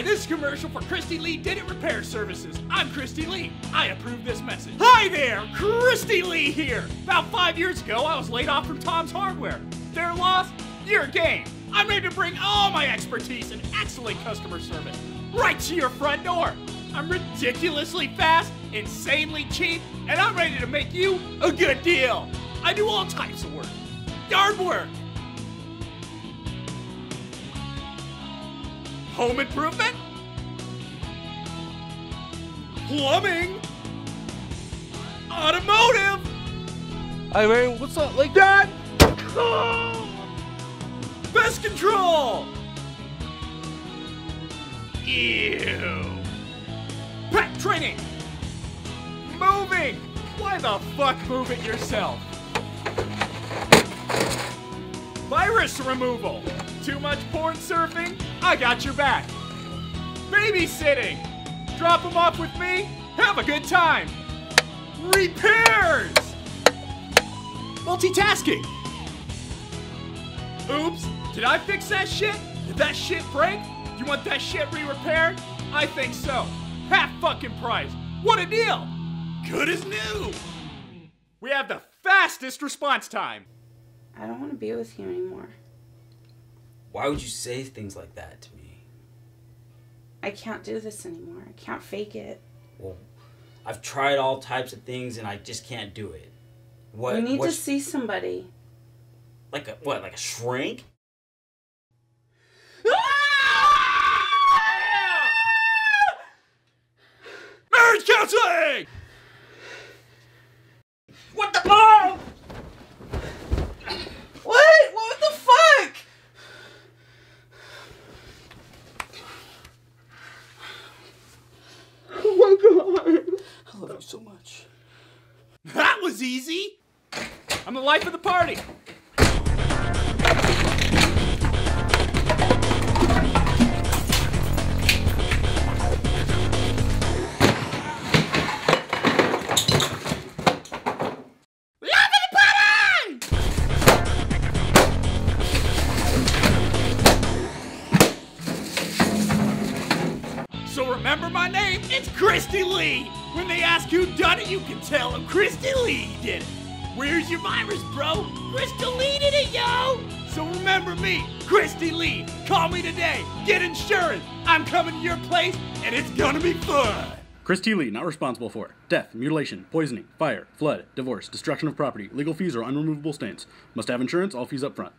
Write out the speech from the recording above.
Hi, this is a commercial for Christy Lee Did It Repair Services. I'm Christy Lee. I approve this message. Hi there, Christy Lee here. About 5 years ago, I was laid off from Tom's Hardware. Their loss, your gain. I'm ready to bring all my expertise and excellent customer service right to your front door. I'm ridiculously fast, insanely cheap, and I'm ready to make you a good deal. I do all types of work. Yard work. Home improvement. Plumbing. Automotive. Hey man, what's up like that? Pest control. Ew. Pet training. Moving. Why the fuck move it yourself? Virus removal. Too much porn surfing? I got your back. Babysitting. Drop them off with me. Have a good time. Repairs. Multitasking. Oops, did I fix that shit? Did that shit break? You want that shit re-repaired? I think so. Half fucking price. What a deal. Good as new. We have the fastest response time. I don't want to be with you anymore. Why would you say things like that to me? I can't do this anymore. I can't fake it. Well, I've tried all types of things and I just can't do it. What? You need to see somebody. Like a what? Like a shrink? Marriage counseling! What the? Oh! What the fuck? Oh my god. I love you so much. That was easy. I'm the life of the party. So remember my name? It's Christy Lee. When they ask who done it, you can tell them Christy Lee did it. Where's your virus, bro? Christy Lee did it, yo! So remember me, Christy Lee. Call me today. Get insurance. I'm coming to your place, and it's gonna be fun. Christy Lee, not responsible for death, mutilation, poisoning, fire, flood, divorce, destruction of property, legal fees, or unremovable stains. Must have insurance, all fees up front.